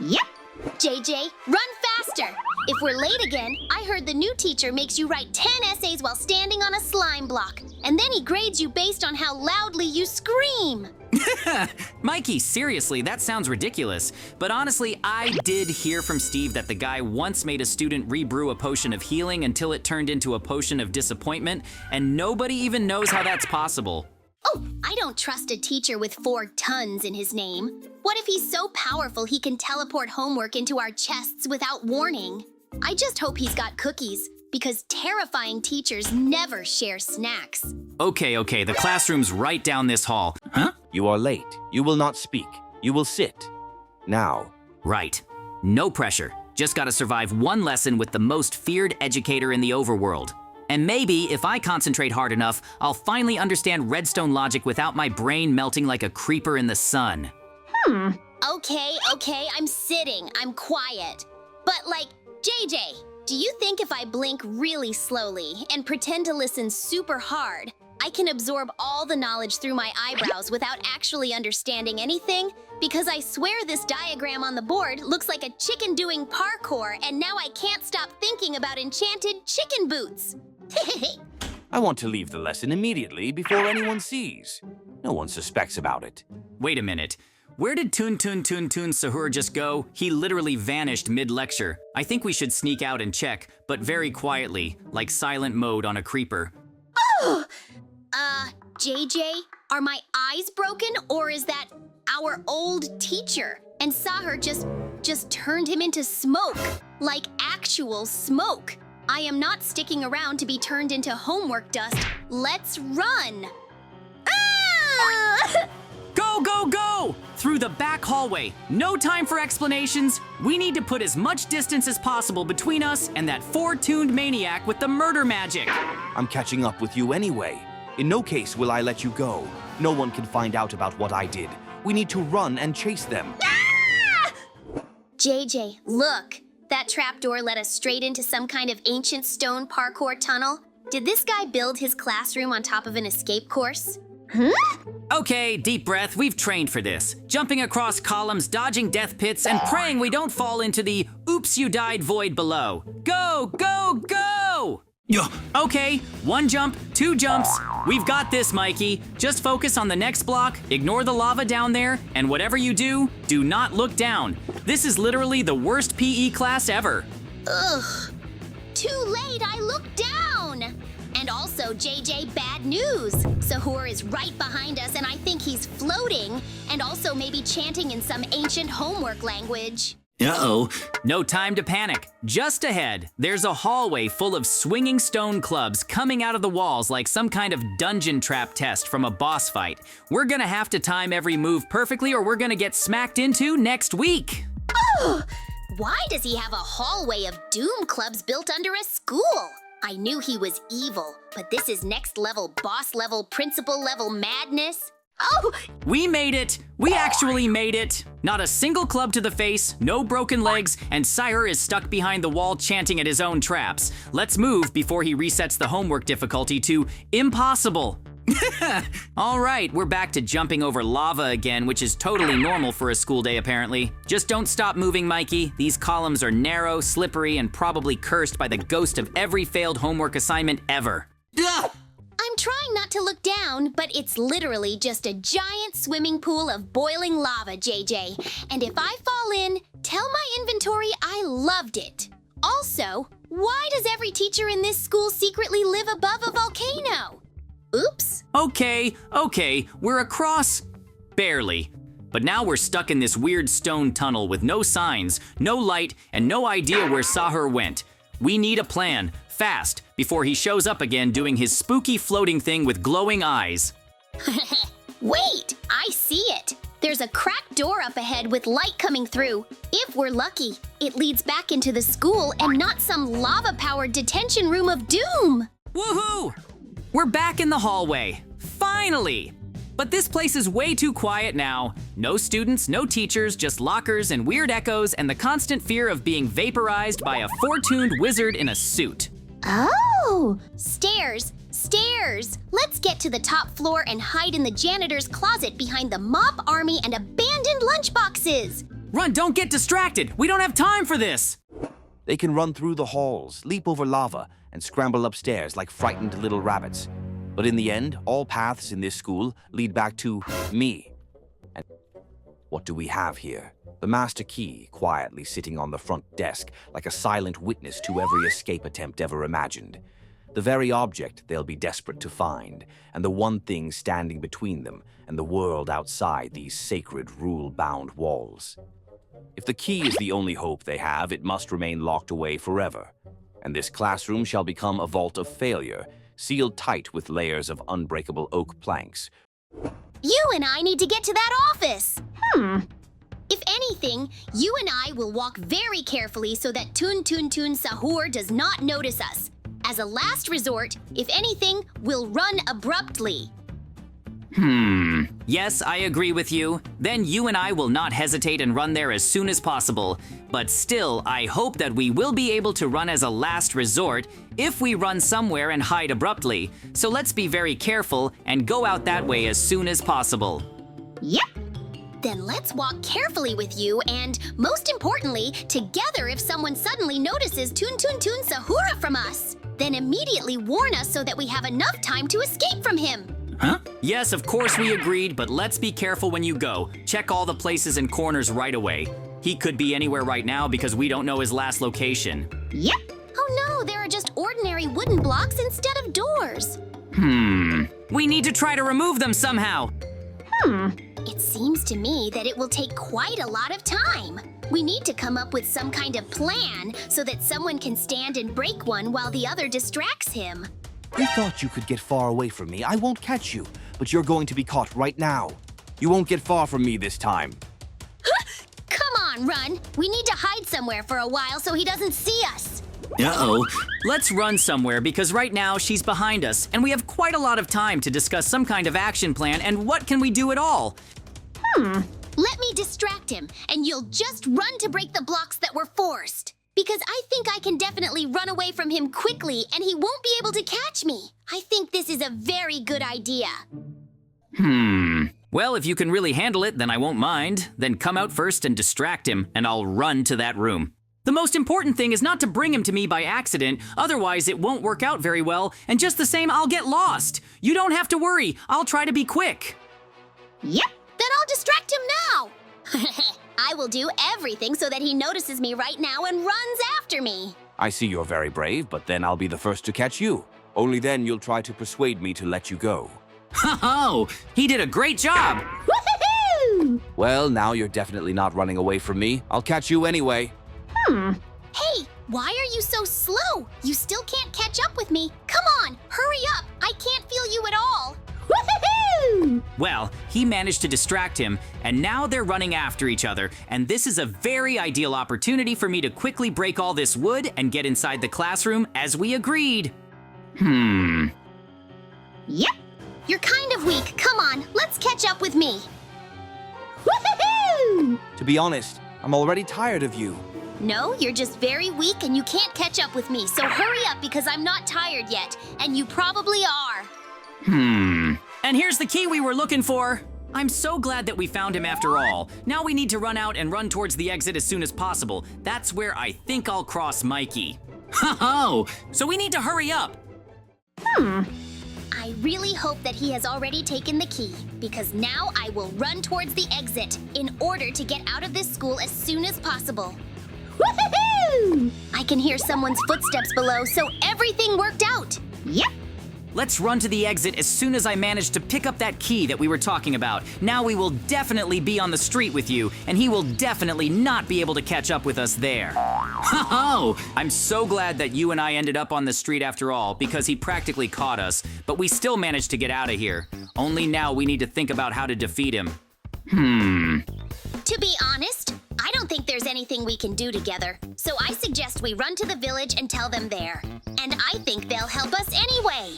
Yep. JJ, run faster! If we're late again, I heard the new teacher makes you write 10 essays while standing on a slime block. And then he grades you based on how loudly you scream. Mikey, seriously, that sounds ridiculous. But honestly, I did hear from Steve that the guy once made a student rebrew a potion of healing until it turned into a potion of disappointment, and nobody even knows how that's possible. Oh, I don't trust a teacher with 4 tons in his name. What if he's so powerful he can teleport homework into our chests without warning? I just hope he's got cookies, because terrifying teachers never share snacks. Okay, the classroom's right down this hall. Huh? You are late. You will not speak. You will sit. Now. Right. No pressure. Just gotta survive one lesson with the most feared educator in the overworld. And maybe, if I concentrate hard enough, I'll finally understand redstone logic without my brain melting like a creeper in the sun. Okay, I'm sitting. I'm quiet. But JJ, do you think if I blink really slowly and pretend to listen super hard, I can absorb all the knowledge through my eyebrows without actually understanding anything? Because I swear this diagram on the board looks like a chicken doing parkour, and now I can't stop thinking about enchanted chicken boots. I want to leave the lesson immediately before anyone sees. No one suspects about it. Wait a minute. Where did TUNG TUNG Sahur just go? He literally vanished mid-lecture. I think we should sneak out and check, but very quietly, like silent mode on a creeper. JJ, are my eyes broken, or is that our old teacher? And Sahur just turned him into smoke, like actual smoke. I am not sticking around to be turned into homework dust. Let's run! Ah! Go! Through the back hallway. No time for explanations. We need to put as much distance as possible between us and that 4-tuned maniac with the murder magic. I'm catching up with you anyway. In no case will I let you go. No one can find out about what I did. We need to run and chase them. Ah! JJ, look. That trapdoor led us straight into some kind of ancient stone parkour tunnel. Did this guy build his classroom on top of an escape course? Okay, deep breath, we've trained for this. Jumping across columns, dodging death pits, and praying we don't fall into the oops you died void below. Go! Yeah. Okay, 1 jump, 2 jumps. We've got this, Mikey. Just focus on the next block, ignore the lava down there, and whatever you do, do not look down. This is literally the worst PE class ever. Ugh. Too late, I looked down. And also, JJ, bad news. Sahur is right behind us, and I think he's floating, and also maybe chanting in some ancient homework language. Uh-oh. No time to panic. Just ahead, there's a hallway full of swinging stone clubs coming out of the walls like some kind of dungeon trap test from a boss fight. We're gonna have to time every move perfectly or we're gonna get smacked into next week. Oh! Why does he have a hallway of doom clubs built under a school? I knew he was evil, but this is next level, boss level, principal level madness. Oh! We made it! We actually made it! Not a single club to the face, no broken legs, and Sahur is stuck behind the wall chanting at his own traps. Let's move before he resets the homework difficulty to impossible. All right, we're back to jumping over lava again, which is totally normal for a school day apparently. Just don't stop moving, Mikey. These columns are narrow, slippery, and probably cursed by the ghost of every failed homework assignment ever. Ugh! I'm trying not to look down, but it's literally just a giant swimming pool of boiling lava, JJ. And if I fall in, tell my inventory I loved it. Also, why does every teacher in this school secretly live above a volcano? Oops. Okay, we're across. Barely. But now we're stuck in this weird stone tunnel with no signs, no light, and no idea where Sahur went. We need a plan, fast, before he shows up again doing his spooky floating thing with glowing eyes. Wait, I see it. There's a cracked door up ahead with light coming through. If we're lucky, it leads back into the school and not some lava-powered detention room of doom. Woohoo! We're back in the hallway. Finally! But this place is way too quiet now. No students, no teachers, just lockers and weird echoes and the constant fear of being vaporized by a 4-tuned wizard in a suit. Oh! Stairs! Let's get to the top floor and hide in the janitor's closet behind the mop army and abandoned lunchboxes. Run, don't get distracted! We don't have time for this! They can run through the halls, leap over lava, and scramble upstairs like frightened little rabbits. But in the end, all paths in this school lead back to me. And what do we have here? The master key, quietly sitting on the front desk like a silent witness to every escape attempt ever imagined. The very object they'll be desperate to find, and the one thing standing between them and the world outside these sacred, rule-bound walls. If the key is the only hope they have, it must remain locked away forever. And this classroom shall become a vault of failure, sealed tight with layers of unbreakable oak planks. You and I need to get to that office. If anything, you and I will walk very carefully so that TUNG TUNG SAHUR does not notice us. As a last resort, if anything, we'll run abruptly. Yes, I agree with you. Then you and I will not hesitate and run there as soon as possible. But still, I hope that we will be able to run as a last resort if we run somewhere and hide abruptly. So let's be very careful and go out that way as soon as possible. Yep. Then let's walk carefully with you and, most importantly, together if someone suddenly notices TUNG TUNG SAHUR from us. Then immediately warn us so that we have enough time to escape from him. Huh? Yes, of course we agreed, but let's be careful when you go. Check all the places and corners right away. He could be anywhere right now because we don't know his last location. Yep. Oh no, there are just ordinary wooden blocks instead of doors. We need to try to remove them somehow. It seems to me that it will take quite a lot of time. We need to come up with some kind of plan so that someone can stand and break one while the other distracts him. You thought you could get far away from me. I won't catch you, but you're going to be caught right now. You won't get far from me this time. Come on, Run. We need to hide somewhere for a while so he doesn't see us. Uh-oh. Let's run somewhere because right now she's behind us and we have quite a lot of time to discuss some kind of action plan and what can we do at all. Let me distract him, and you'll just run to break the blocks that were forced. Because I think I can definitely run away from him quickly and he won't be able to catch me. I think this is a very good idea. Well, if you can really handle it, then I won't mind. Then come out first and distract him, and I'll run to that room. The most important thing is not to bring him to me by accident, otherwise it won't work out very well, and just the same, I'll get lost. You don't have to worry, I'll try to be quick. Yep, then I'll distract him now. I will do everything so that he notices me right now and runs after me. I see you're very brave, but then I'll be the first to catch you. Only then you'll try to persuade me to let you go. Ho-ho! He did a great job! Woohoo! Well, now you're definitely not running away from me. I'll catch you anyway. Hey, why are you so slow? You still can't catch up with me. Come on, hurry up. I can't feel you at all. Woohoo! Well, he managed to distract him, and now they're running after each other, and this is a very ideal opportunity for me to quickly break all this wood and get inside the classroom as we agreed. Yep. You're kind of weak. Come on, let's catch up with me. Woohoo! To be honest, I'm already tired of you. No, you're just very weak and you can't catch up with me, so hurry up because I'm not tired yet, and you probably are. And here's the key we were looking for. I'm so glad that we found him after all. Now we need to run out and run towards the exit as soon as possible. That's where I think I'll cross Mikey. Ho-ho! So we need to hurry up. I really hope that he has already taken the key, because now I will run towards the exit in order to get out of this school as soon as possible. Woohoo! I can hear someone's footsteps below, so everything worked out. Yep. Let's run to the exit as soon as I manage to pick up that key that we were talking about. Now we will definitely be on the street with you, and he will definitely not be able to catch up with us there. Ho-ho! I'm so glad that you and I ended up on the street after all, because he practically caught us, but we still managed to get out of here. Only now we need to think about how to defeat him. To be honest, I don't think there's anything we can do together, so I suggest we run to the village and tell them there. And I think they'll help us anyway.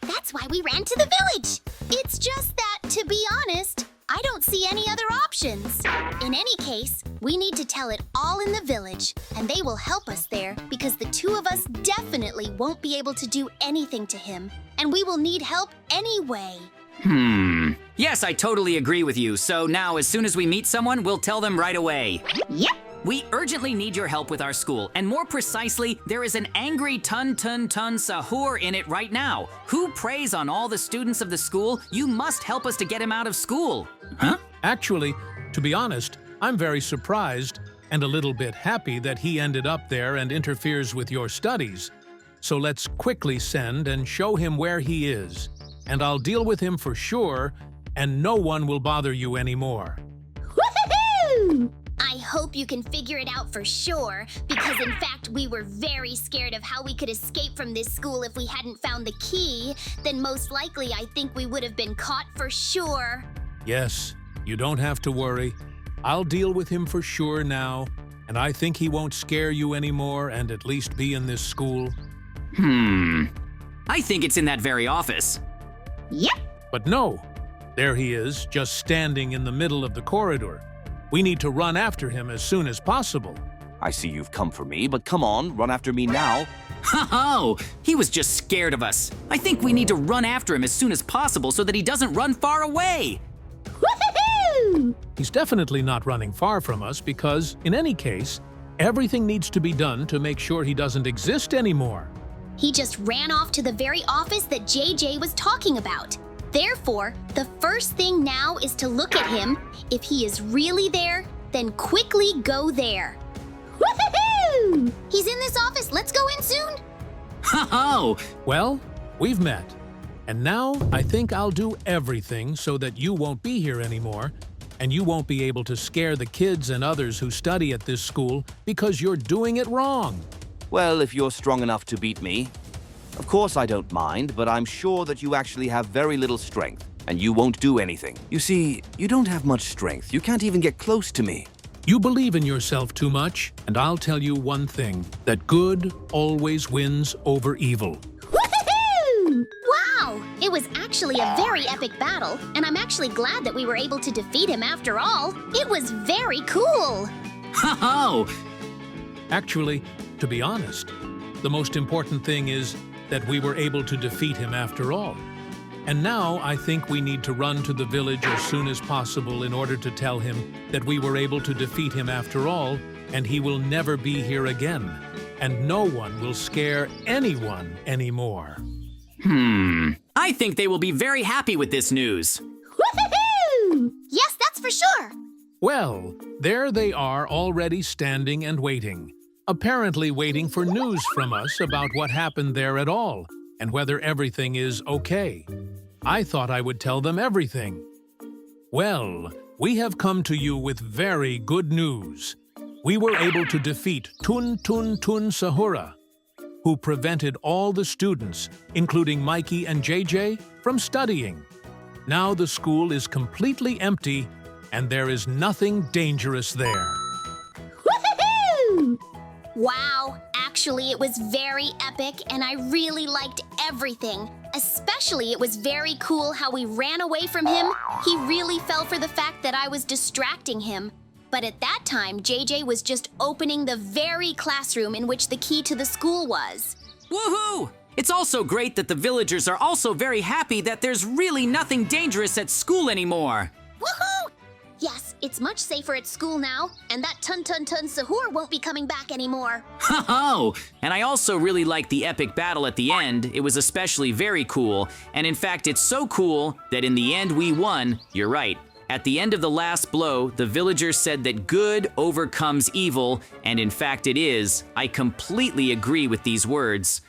That's why we ran to the village. It's just that, to be honest, I don't see any other options. In any case, we need to tell it all in the village, and they will help us there because the two of us definitely won't be able to do anything to him, and we will need help anyway. Yes, I totally agree with you. So now, as soon as we meet someone, we'll tell them right away. Yep. We urgently need your help with our school, and more precisely, there is an angry TUNG TUNG Sahur in it right now, who preys on all the students of the school. You must help us to get him out of school. Huh? Actually, to be honest, I'm very surprised and a little bit happy that he ended up there and interferes with your studies. So let's quickly send and show him where he is, and I'll deal with him for sure, and no one will bother you anymore. Woohoo! I hope you can figure it out for sure, because in fact we were very scared of how we could escape from this school if we hadn't found the key. Then most likely I think we would have been caught for sure. Yes, you don't have to worry. I'll deal with him for sure now, and I think he won't scare you anymore and at least be in this school. I think it's in that very office. Yep. But no, there he is, just standing in the middle of the corridor. We need to run after him as soon as possible. I see you've come for me, but come on, run after me now. Oh, he was just scared of us. I think we need to run after him as soon as possible so that he doesn't run far away. Woohoo! He's definitely not running far from us because, in any case, everything needs to be done to make sure he doesn't exist anymore. He just ran off to the very office that JJ was talking about. Therefore, the first thing now is to look at him. If he is really there, then quickly go there. Woohoo! He's in this office. Let's go in soon. Oh, Well, we've met. And now I think I'll do everything so that you won't be here anymore, and you won't be able to scare the kids and others who study at this school because you're doing it wrong. Well, if you're strong enough to beat me. Of course I don't mind, but I'm sure that you actually have very little strength, and you won't do anything. You see, you don't have much strength. You can't even get close to me. You believe in yourself too much, and I'll tell you one thing, that good always wins over evil. Woohoo! Wow! It was actually a very epic battle, and I'm actually glad that we were able to defeat him after all. It was very cool. oh, Actually, to be honest, the most important thing is that we were able to defeat him after all. And now I think we need to run to the village as soon as possible in order to tell him that we were able to defeat him after all, and he will never be here again, and no one will scare anyone anymore. I think they will be very happy with this news. Woohoo! Yes, that's for sure. Well, there they are already standing and waiting, apparently waiting for news from us about what happened there at all, and whether everything is okay. I thought I would tell them everything. Well, we have come to you with very good news. We were able to defeat TUNG TUNG SAHUR, who prevented all the students, including Mikey and JJ, from studying. Now the school is completely empty, and there is nothing dangerous there. Woohoo! Wow, actually it was very epic and I really liked everything. Especially it was very cool how we ran away from him. He really fell for the fact that I was distracting him. But at that time, JJ was just opening the very classroom in which the key to the school was. Woohoo! It's also great that the villagers are also very happy that there's really nothing dangerous at school anymore. Woohoo! Yes, it's much safer at school now, and that TUNG TUNG Sahur won't be coming back anymore. Oh, and I also really liked the epic battle at the end. It was especially very cool, and in fact it's so cool that in the end we won. You're right. At the end of the last blow, the villagers said that good overcomes evil, and in fact it is. I completely agree with these words.